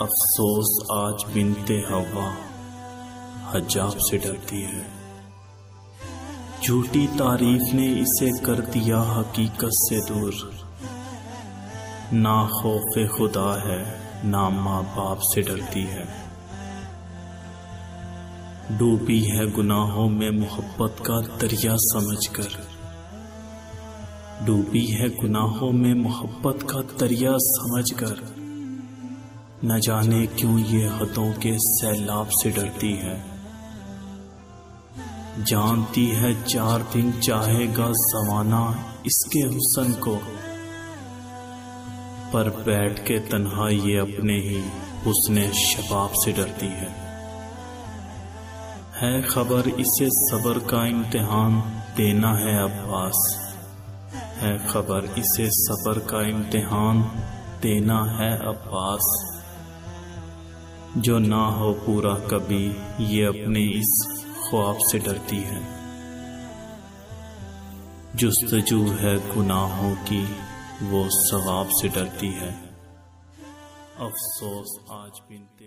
अफसोस आज बिनते हवा हजाब से डरती है। झूठी तारीफ ने इसे कर दिया हकीकत से दूर। ना खौफे खुदा है ना माँ बाप से डरती है। डूबी है गुनाहों में मोहब्बत का दरिया समझकर। डूबी है गुनाहों में मोहब्बत का दरिया समझकर। न जाने क्यों ये हदों के सैलाब से डरती है। जानती है 4 दिन चाहेगा ज़माना इसके हुस्न को, पर बैठ के तन्हा ये अपने ही हुस्ने शबाब से डरती है। खबर इसे सब्र का इम्तिहान देना है अब्बास। है खबर इसे सब्र का इम्तिहान देना है अब्बास। जो ना हो पूरा कभी ये अपने इस ख्वाब से डरती है। जुस्तजू है गुनाहों की वो सवाब से डरती है। अफसोस आज बिनते